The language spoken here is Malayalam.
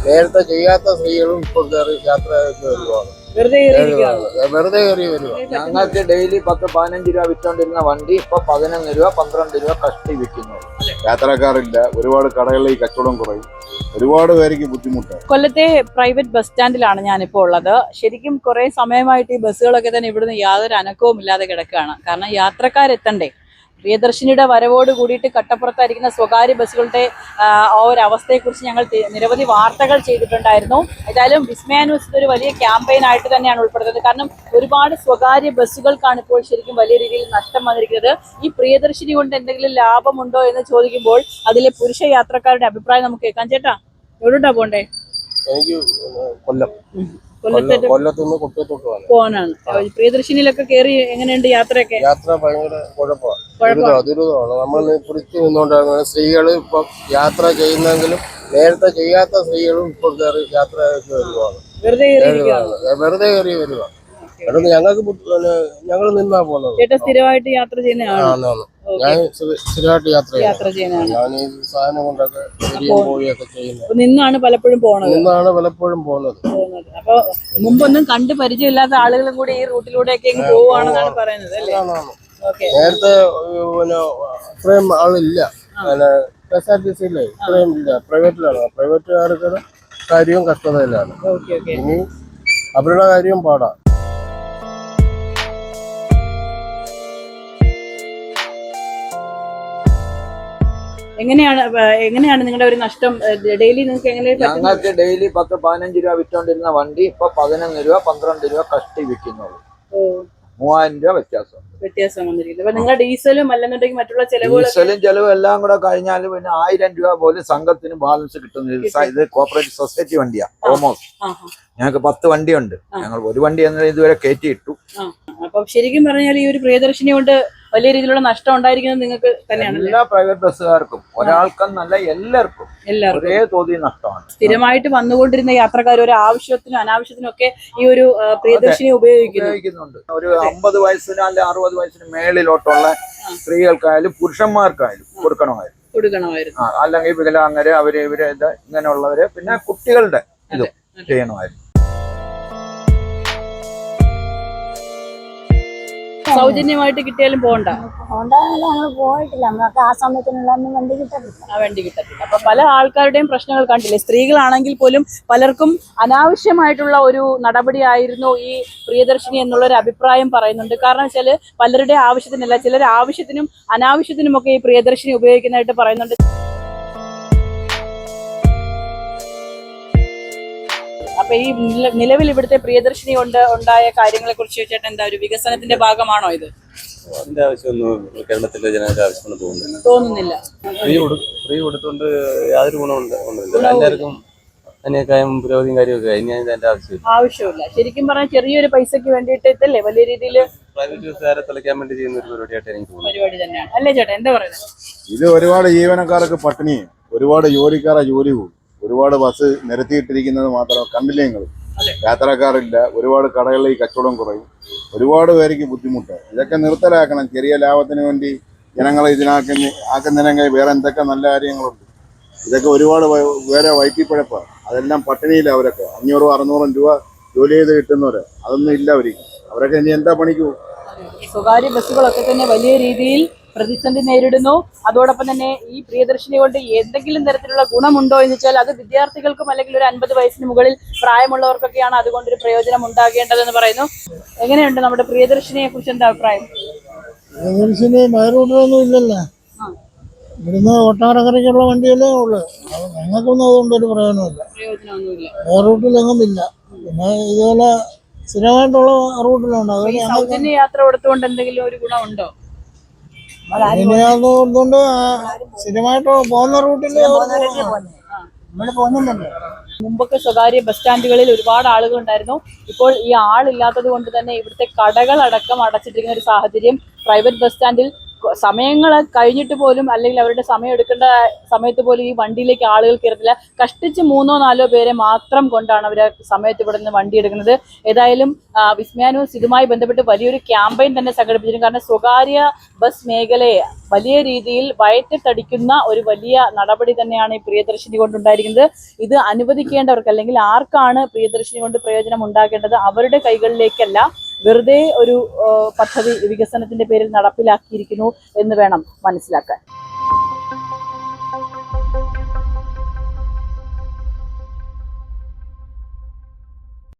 നേരത്തെ ചെയ്യാത്ത സ്ത്രീകളും ഇപ്പോഴത്തെ യാത്രയ്ക്ക് വരുവാണ്. വെറുതെ കയറി വരുവാ. ഞങ്ങൾക്ക് ഡെയിലി 10-15 രൂപ വിറ്റോണ്ടിരുന്ന വണ്ടി ഇപ്പൊ 11 രൂപ 12 രൂപ കഷ്ടി വിൽക്കുന്നു. യാത്രക്കാരില്ല, ഒരുപാട് കടകളിൽ കച്ചവടം കുറയും, ഒരുപാട് പേർക്ക് ബുദ്ധിമുട്ടാണ്. കൊല്ലത്തെ പ്രൈവറ്റ് ബസ് സ്റ്റാൻഡിലാണ് ഞാനിപ്പോൾ ഉള്ളത്. ശരിക്കും കുറെ സമയമായിട്ട് ഈ ബസ്സുകളൊക്കെ തന്നെ ഇവിടുന്ന് യാതൊരു അനക്കവും ഇല്ലാതെ കിടക്കുകയാണ്. കാരണം യാത്രക്കാരെത്തണ്ടേ. പ്രിയദർശിനിയുടെ വരവോട് കൂടിയിട്ട് കട്ടപ്പുറത്തായിരിക്കുന്ന സ്വകാര്യ ബസ്സുകളുടെ ആ ഒരു അവസ്ഥയെക്കുറിച്ച് ഞങ്ങൾ നിരവധി വാർത്തകൾ ചെയ്തിട്ടുണ്ടായിരുന്നു. ഏതായാലും വിസ്മയ ന്യൂസ് ഇതൊരു വലിയ ക്യാമ്പയിൻ ആയിട്ട് തന്നെയാണ് ഉൾപ്പെടുത്തുന്നത്. കാരണം ഒരുപാട് സ്വകാര്യ ബസ്സുകൾക്കാണ് ഇപ്പോൾ ശരിക്കും വലിയ രീതിയിൽ നഷ്ടം വന്നിരിക്കുന്നത്. ഈ പ്രിയദർശിനി കൊണ്ട് എന്തെങ്കിലും ലാഭമുണ്ടോ എന്ന് ചോദിക്കുമ്പോൾ അതിലെ പുരുഷ യാത്രക്കാരുടെ അഭിപ്രായം നമുക്ക് കേൾക്കാം. ചേട്ടാ, എവിടോട്ടാ പോണ്ടേ? എനിക്ക് കൊല്ലത്തുനിന്ന് കുട്ടത്തോട്ട് പോകാനാണ്. പ്രിയദർശിനിയിലൊക്കെ കയറി എങ്ങനെയുണ്ട് യാത്രയൊക്കെ? യാത്ര ഭയങ്കര കുഴപ്പമാണ്, ദുരിതമാണ്. നമ്മൾ പിടിച്ചു നിന്നുകൊണ്ടാണ് സ്ത്രീകള് ഇപ്പൊ യാത്ര ചെയ്യുന്നെങ്കിലും നേരത്തെ ചെയ്യാത്ത സ്ത്രീകളും ഇപ്പോൾ യാത്രയ്ക്ക് വരുവാണ്. വെറുതെ കയറി വരുവാ. ഞങ്ങൾ നിന്നാ പോകുന്നത്. ചേട്ടാ സ്ഥിരമായിട്ട് യാത്ര ചെയ്യുന്നതാണ്? ഞാൻ സ്ഥിരമായിട്ട് യാത്ര ചെയ്യുന്നത്. ഞാൻ ഈ സാധനം കൊണ്ടൊക്കെ പോവുകയൊക്കെ ചെയ്യുന്നത്. നിന്നാണ് പലപ്പോഴും പോകുന്നത്. അപ്പൊ മുമ്പൊന്നും കണ്ട് പരിചയമില്ലാത്ത ആളുകളും കൂടി ഈ റൂട്ടിലൂടെയൊക്കെ പോവുകയാണെന്നാണ് പറയുന്നത് അല്ലേ? നേരത്തെ ഇത്രയും ആളില്ല, KSRTC ഇത്രയും ഇല്ല. പ്രൈവറ്റിലാണ്. പ്രൈവറ്റുകാർക്ക് കാര്യവും കഷ്ടതയിലാണ്. ഇനി അവരുടെ കാര്യവും പാടാം. എങ്ങനെയാണ് നിങ്ങളുടെ ഒരു നഷ്ടം ഡെയിലി നിങ്ങൾക്ക് എങ്ങനെ? ഞങ്ങൾക്ക് ഡെയിലി 10-15 രൂപ വിറ്റോണ്ടിരുന്ന വണ്ടി ഇപ്പൊ 11 രൂപ 12 രൂപ കഷ്ടി വിൽക്കുന്നുള്ളൂ. 3000 രൂപ വ്യത്യാസം വന്നിരിക്കുന്നത്. അപ്പൊ നിങ്ങളുടെ ഡീസലും അല്ലെന്നുണ്ടെങ്കിൽ മറ്റുള്ള ചെലവും എല്ലാം കൂടെ കഴിഞ്ഞാൽ പിന്നെ 1000 രൂപ പോലും സംഘത്തിന് ബാലൻസ് കിട്ടുന്ന ഇത് കോപ്പറേറ്റീവ് സൊസൈറ്റി വണ്ടിയാ. ഓൾമോസ്റ്റ് ഞങ്ങൾക്ക് 10 വണ്ടിയുണ്ട്. ഞങ്ങൾ ഒരു വണ്ടി ഇതുവരെ കയറ്റിയിട്ടു. അപ്പൊ ശരിക്കും പറഞ്ഞാൽ ഈ ഒരു പ്രിയദർശിനി കൊണ്ട് വലിയ രീതിയിലുള്ള നഷ്ടം ഉണ്ടായിരിക്കുന്നത് നിങ്ങൾക്ക് തന്നെയാണ്. എല്ലാ പ്രൈവറ്റ് ബസ്സുകാർക്കും ഒരാൾക്കെന്നല്ല എല്ലാവർക്കും ഒരേ തോതിൽ നഷ്ടമാണ്. സ്ഥിരമായിട്ട് വന്നുകൊണ്ടിരുന്ന യാത്രക്കാർ ഒരു ആവശ്യത്തിനും അനാവശ്യത്തിനും ഒക്കെ ഈ ഒരു പ്രിയദർശിനി ഉപയോഗിക്കുന്നുണ്ട്. ഒരു 50 വയസ്സിന് അല്ലെ 60 വയസ്സിന് മേളിലോട്ടുള്ള സ്ത്രീകൾക്കായാലും പുരുഷന്മാർക്കായാലും കൊടുക്കണമായിരുന്നു. അല്ലെങ്കിൽ വികലാംഗര് അവര് ഇവര് ഇങ്ങനെയുള്ളവര് പിന്നെ കുട്ടികളുടെ ഇത് ചെയ്യണമായിരുന്നു. സൗജന്യമായിട്ട് കിട്ടിയാലും പോയിട്ടില്ല. നമുക്ക് ആ സമയത്തിനുള്ള വണ്ടി കിട്ടത്തില്ല. അപ്പൊ പല ആൾക്കാരുടെയും പ്രശ്നങ്ങൾ കണ്ടില്ലേ. സ്ത്രീകളാണെങ്കിൽ പോലും പലർക്കും അനാവശ്യമായിട്ടുള്ള ഒരു നടപടിയായിരുന്നു ഈ പ്രിയദർശിനി എന്നുള്ളൊരു അഭിപ്രായം പറയുന്നുണ്ട്. കാരണം വെച്ചാല് പലരുടെ ആവശ്യത്തിനല്ല, ചിലർ ആവശ്യത്തിനും അനാവശ്യത്തിനും ഒക്കെ ഈ പ്രിയദർശിനി ഉപയോഗിക്കുന്നതായിട്ട് പറയുന്നുണ്ട്. അപ്പൊ ഈ നിലവിൽ ഇവിടുത്തെ പ്രിയദർശിനി കൊണ്ട് ഉണ്ടായ കാര്യങ്ങളെ കുറിച്ച് ചോദിച്ചാൽ എന്താ ഒരു വികസനത്തിന്റെ ഭാഗമാണോ ഇത്? അതിന്റെ ആവശ്യമൊന്നും കേരളത്തിലെ ജനങ്ങളുടെ ആവശ്യമെന്ന് തോന്നുന്നില്ല. ഫ്രീ കൊടുത്തുകൊണ്ട് യാതൊരു ഗുണമുണ്ട് എല്ലാവർക്കും അതിനേക്കായും പുരോഗതിയും കാര്യമൊക്കെ. ഇനി അതിന്റെ ആവശ്യമില്ല. ശരിക്കും പറഞ്ഞാൽ ചെറിയൊരു പൈസക്ക് വേണ്ടിയിട്ട് ഇതല്ലേ വലിയ രീതിയിൽ പ്രൈവറ്റ് ബസ്സുകാരെ തെളിക്കാൻ വേണ്ടി ചെയ്യുന്ന ഒരു പരിപാടിയായിട്ട് എനിക്ക് തോന്നുന്നു. പരിപാടി തന്നെയാണ് അല്ലേ ചേട്ടാ? എന്താ പറയുന്നത്? ഇത് ഒരുപാട് ജീവനക്കാർക്ക് പട്ടിണിയും, ഒരുപാട് ജോലിക്കാരെ ജോലി പോകും, ഒരുപാട് ബസ് നിരത്തിയിട്ടിരിക്കുന്നത് മാത്രം കണ്ടില്ലേ നിങ്ങൾ. യാത്രക്കാരില്ല, ഒരുപാട് കടകളിൽ കച്ചവടം കുറയും, ഒരുപാട് പേർക്ക് ബുദ്ധിമുട്ടാണ്. ഇതൊക്കെ നിർത്തലാക്കണം. ചെറിയ ലാഭത്തിന് വേണ്ടി ജനങ്ങളെ ആക്കുന്നതിനെങ്കിൽ വേറെ എന്തൊക്കെ നല്ല കാര്യങ്ങളുണ്ട്. ഇതൊക്കെ ഒരുപാട് വേറെ വൈറ്റിപ്പഴപ്പാണ്. അതെല്ലാം പട്ടിണിയില്ല. അവരൊക്കെ 500-600 രൂപ ജോലി ചെയ്ത് കിട്ടുന്നവര് അതൊന്നും ഇല്ല. അവരൊക്കെ ഇനി എന്താ പണിക്കൂ? സ്വകാര്യ ബസ്സുകളൊക്കെ തന്നെ വലിയ രീതിയിൽ പ്രതിസന്ധി നേരിടുന്നു. അതോടൊപ്പം തന്നെ ഈ പ്രിയദർശിനി കൊണ്ട് എന്തെങ്കിലും തരത്തിലുള്ള ഗുണമുണ്ടോ എന്ന് വെച്ചാൽ അത് വിദ്യാർത്ഥികൾക്കും അല്ലെങ്കിൽ ഒരു 50 വയസ്സിന് മുകളിൽ പ്രായമുള്ളവർക്കൊക്കെയാണ് അതുകൊണ്ടൊരു പ്രയോജനം ഉണ്ടാകേണ്ടതെന്ന് പറയുന്നു. എങ്ങനെയുണ്ട് നമ്മുടെ പ്രിയദർശിനിയെ കുറിച്ച് എന്താ അഭിപ്രായം? പ്രിയദർശിനി ബൈറൂട്ടിലൊന്നും ഇല്ലല്ലോ. ഇവിടുന്ന് ഒട്ടാരക്കരയ്ക്കുള്ള വണ്ടിയല്ലേ ഉള്ളു. ഞങ്ങൾക്കൊന്നും അതുകൊണ്ടൊരു പ്രയോജനമൊന്നുമില്ല. ബൈറൂട്ടിലെങ്ങും ഇല്ല. പിന്നെ ഇതുപോലെ സ്ഥിരമായിട്ടുള്ള റൂട്ടിലുണ്ട്. സൗജന്യ യാത്ര കൊടുത്തുകൊണ്ട് എന്തെങ്കിലും ഒരു ഗുണമുണ്ടോ? കൊടുത്തുകൊണ്ട് സ്ഥിരമായിട്ട് പോകുന്ന റൂട്ടിൽ മുമ്പൊക്കെ സ്വകാര്യ ബസ് സ്റ്റാൻഡുകളിൽ ഒരുപാട് ആളുകൾ ഉണ്ടായിരുന്നു. ഇപ്പോൾ ഈ ആളില്ലാത്തത് കൊണ്ട് തന്നെ ഇവിടുത്തെ കടകളടക്കം അടച്ചിട്ടിരിക്കുന്ന ഒരു സാഹചര്യം. പ്രൈവറ്റ് ബസ് സ്റ്റാൻഡിൽ സമയങ്ങൾ കഴിഞ്ഞിട്ട് പോലും അല്ലെങ്കിൽ അവരുടെ സമയം എടുക്കേണ്ട സമയത്ത് പോലും ഈ വണ്ടിയിലേക്ക് ആളുകൾ കയറത്തില്ല. കഷ്ടിച്ച് 3-4 പേരെ മാത്രം കൊണ്ടാണ് അവർ സമയത്ത് ഇവിടെ നിന്ന് വണ്ടി എടുക്കുന്നത്. ഏതായാലും വിസ്മയ ന്യൂസ് ഇതുമായി ബന്ധപ്പെട്ട് വലിയൊരു ക്യാമ്പയിൻ തന്നെ സംഘടിപ്പിച്ചിരുന്നു. കാരണം സ്വകാര്യ ബസ് മേഖലയെ വലിയ രീതിയിൽ വയറ്റത്തടിക്കുന്ന ഒരു വലിയ നടപടി തന്നെയാണ് ഈ പ്രിയദർശിനി കൊണ്ടുണ്ടായിരിക്കുന്നത്. ഇത് അനുവദിക്കേണ്ടവർക്ക് അല്ലെങ്കിൽ ആർക്കാണ് പ്രിയദർശിനി കൊണ്ട് പ്രയോജനം ഉണ്ടാക്കേണ്ടത്, അവരുടെ കൈകളിലേക്കല്ല, വെറുതെ ഒരു പദ്ധതി വികസനത്തിന്റെ പേരിൽ നടപ്പിലാക്കിയിരിക്കുന്നു എന്ന് വേണം മനസ്സിലാക്കാൻ.